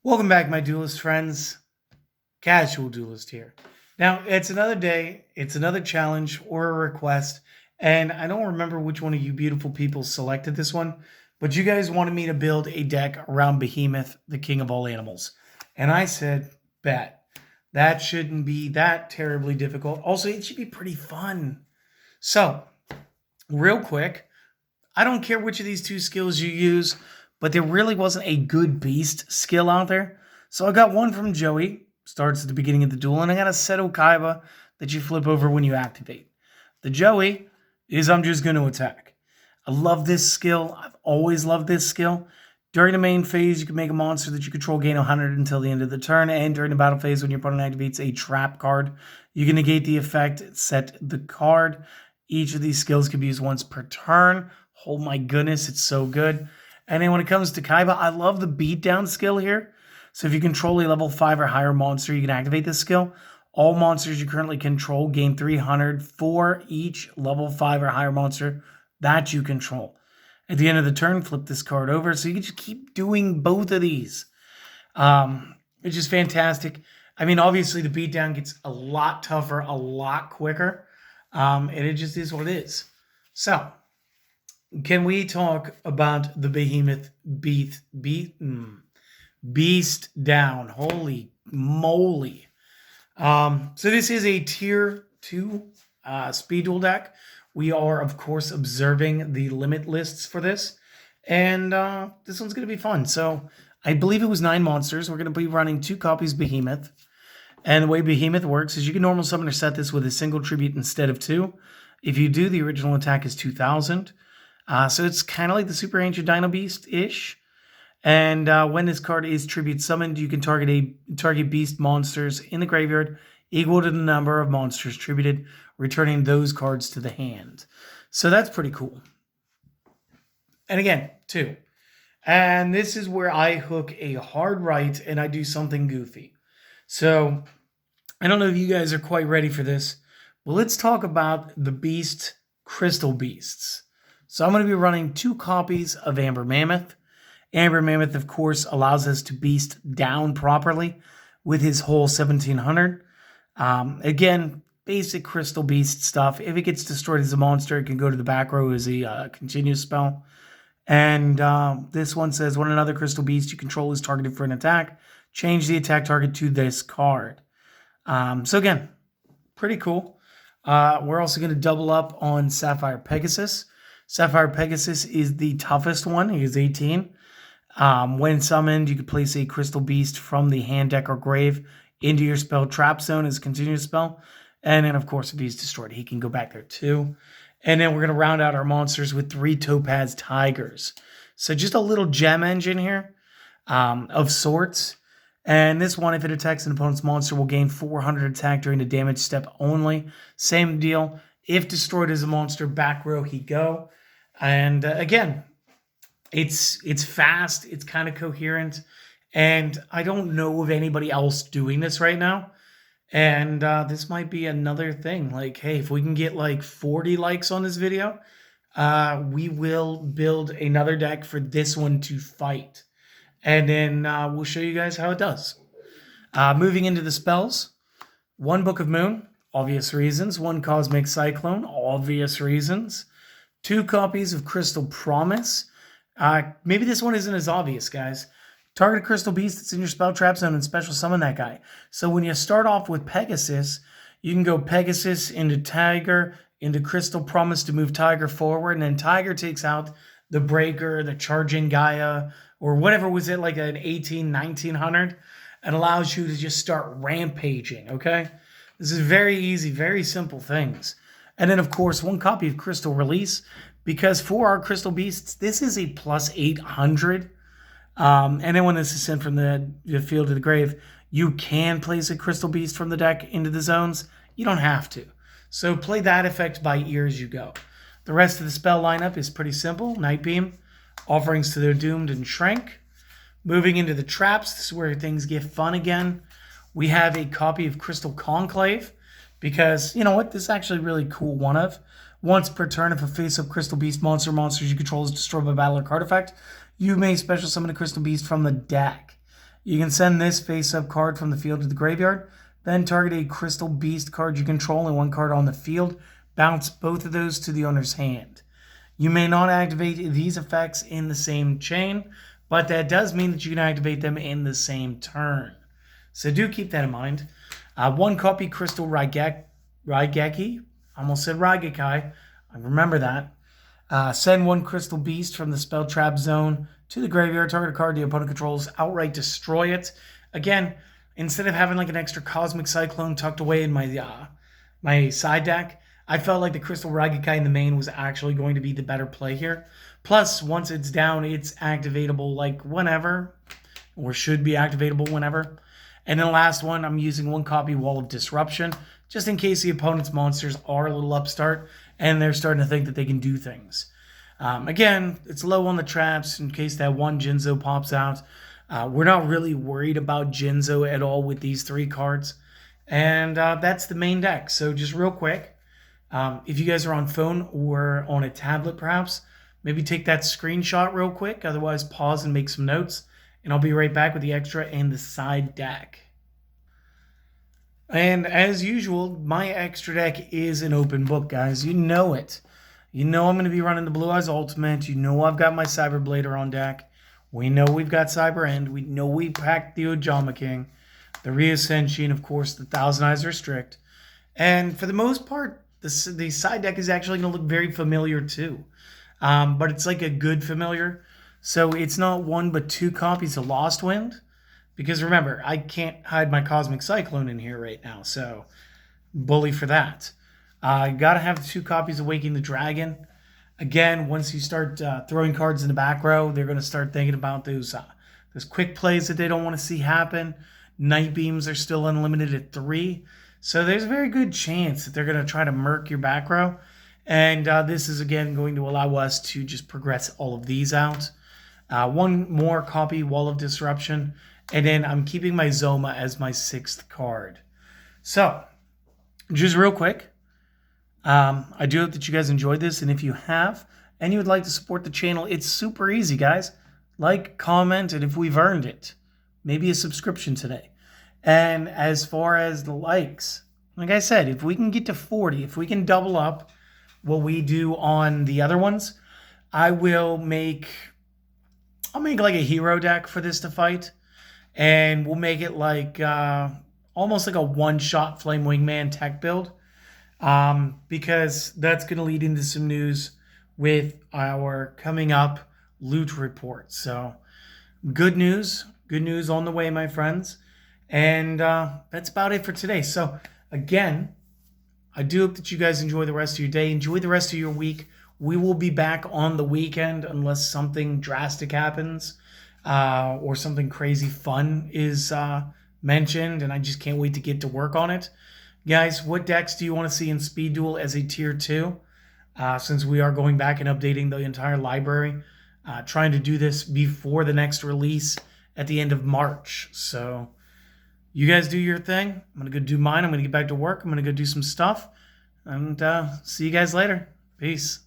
Welcome back, my duelist friends. Casual Duelist here. Now, it's another day, it's another challenge or a request, and I don't remember which one of you beautiful people selected this one, but you guys wanted me to build a deck around Behemoth, the king of all animals. And I said, bet. That shouldn't be that terribly difficult. Also, it should be pretty fun. So, real quick, I don't care which of these two skills you use, but there really wasn't a good beast skill out there. So I got one from Joey, starts at the beginning of the duel, and I got a Seto Kaiba that you flip over when you activate. The Joey is I'm just going to attack. I love this skill. I've always loved this skill. During the main phase, you can make a monster that you control gain 100 until the end of the turn, and during the battle phase, when your opponent activates a trap card, you can negate the effect, set the card. Each of these skills can be used once per turn. Oh my goodness, it's so good. And then when it comes to Kaiba, I love the Beatdown skill here. So if you control a level 5 or higher monster, you can activate this skill. All monsters you currently control gain 300 for each level 5 or higher monster that you control. At the end of the turn, flip this card over. So you can just keep doing both of these. It's just fantastic. I mean, obviously the Beatdown gets a lot tougher, a lot quicker. And it just is what it is. So, can we talk about the Behemoth Beastdown? Holy moly. So this is a tier 2 speed duel deck. We are, of course, observing the limit lists for this. And this one's going to be fun. So I believe it was 9 monsters. We're going to be running 2 copies of Behemoth. And the way Behemoth works is you can normal summon or set this with a single tribute instead of 2. If you do, the original attack is 2,000. So it's kind of like the Super Ancient Dino Beast-ish. And when this card is tribute summoned, you can target beast monsters in the graveyard equal to the number of monsters tributed, returning those cards to the hand. So that's pretty cool. And again, 2. And this is where I hook a hard right and I do something goofy. So I don't know if you guys are quite ready for this. Well, let's talk about the Beast Crystal Beasts. So I'm going to be running 2 copies of Amber Mammoth. Amber Mammoth, of course, allows us to beast down properly with his whole 1700. Again, basic Crystal Beast stuff. If it gets destroyed as a monster, it can go to the back row as a continuous spell. And this one says, when another Crystal Beast you control is targeted for an attack, change the attack target to this card. So again, pretty cool. We're also going to double up on Sapphire Pegasus. Sapphire Pegasus is the toughest one. He is 18. When summoned, you can place a Crystal Beast from the hand, deck, or grave into your spell trap zone as a continuous spell. And then, of course, if he's destroyed, he can go back there too. And then we're going to round out our monsters with 3 Topaz Tigers. So just a little gem engine here of sorts. And this one, if it attacks an opponent's monster, will gain 400 attack during the damage step only. Same deal. If destroyed as a monster, back row he go. And again, it's fast, it's kind of coherent, and I don't know of anybody else doing this right now. And this might be another thing. Like, hey, if we can get like 40 likes on this video, we will build another deck for this one to fight. And then we'll show you guys how it does. Moving into the spells, 1 Book of Moon, obvious reasons. 1 Cosmic Cyclone, obvious reasons. 2 copies of Crystal Promise. Maybe this one isn't as obvious, guys. Target a Crystal Beast that's in your spell trap zone and special summon that guy. So when you start off with Pegasus, you can go Pegasus into Tiger, into Crystal Promise to move Tiger forward, and then Tiger takes out the Breaker, the Charging Gaia, or whatever was it, like an 1900, and allows you to just start rampaging, okay? This is very easy, very simple things. And then, of course, 1 copy of Crystal Release, because for our Crystal Beasts, this is a plus 800. And then when this is sent from the field to the grave, you can place a Crystal Beast from the deck into the zones. You don't have to. So play that effect by ear as you go. The rest of the spell lineup is pretty simple. Night Beam, Offerings to the Doomed, and Shrink. Moving into the traps, this is where things get fun again. We have a copy of Crystal Conclave, because, you know what, this is actually a really cool one of. Once per turn, if a face-up Crystal Beast monsters you control is destroyed by battle or card effect, you may special summon a Crystal Beast from the deck. You can send this face-up card from the field to the graveyard, then target a Crystal Beast card you control and one card on the field. Bounce both of those to the owner's hand. You may not activate these effects in the same chain, but that does mean that you can activate them in the same turn. So do keep that in mind. One copy Crystal Raigeki. I almost said Raigekai. I remember that. Send one Crystal Beast from the Spell Trap Zone to the graveyard. Target a card the opponent controls. Outright destroy it. Again, instead of having like an extra Cosmic Cyclone tucked away in my side deck, I felt like the Crystal Raigeki in the main was actually going to be the better play here. Plus, once it's down, it's activatable like whenever, or should be activatable whenever. And then the last one, I'm using one copy Wall of Disruption, just in case the opponent's monsters are a little upstart and they're starting to think that they can do things. Again, it's low on the traps in case that one Jinzo pops out. We're not really worried about Jinzo at all with these 3 cards. And that's the main deck. So just real quick, if you guys are on phone or on a tablet perhaps, maybe take that screenshot real quick. Otherwise, pause and make some notes. And I'll be right back with the extra and the side deck. And as usual, my extra deck is an open book, guys. You know it. You know I'm going to be running the Blue Eyes Ultimate. You know I've got my Cyberblader on deck. We know we've got Cyber End. We know we packed the Ojama King, the Reascension, and of course the Thousand Eyes Restrict. And for the most part, the side deck is actually going to look very familiar too. But it's like a good familiar. So it's not 1 but 2 copies of Lost Wind. Because remember, I can't hide my Cosmic Cyclone in here right now. So bully for that. Got to have 2 copies of Waking the Dragon. Again, once you start throwing cards in the back row, they're going to start thinking about those quick plays that they don't want to see happen. Night Beams are still unlimited at 3. So there's a very good chance that they're going to try to murk your back row. And this is, again, going to allow us to just progress all of these out. 1 more copy, Wall of Disruption. And then I'm keeping my Zoma as my 6th card. So, just real quick, I do hope that you guys enjoyed this. And if you have, and you would like to support the channel, it's super easy, guys. Like, comment, and if we've earned it, maybe a subscription today. And as far as the likes, like I said, if we can get to 40, if we can double up what we do on the other ones, I'll make like a hero deck for this to fight. And we'll make it like almost like a one-shot Flame Wingman tech build. Because that's going to lead into some news with our coming up loot report. So good news on the way, my friends. And that's about it for today. So again, I do hope that you guys enjoy the rest of your day. Enjoy the rest of your week. We will be back on the weekend unless something drastic happens or something crazy fun is mentioned. And I just can't wait to get to work on it. Guys, what decks do you want to see in Speed Duel as a Tier 2? Since we are going back and updating the entire library. Trying to do this before the next release at the end of March. So you guys do your thing. I'm going to go do mine. I'm going to get back to work. I'm going to go do some stuff. And see you guys later. Peace.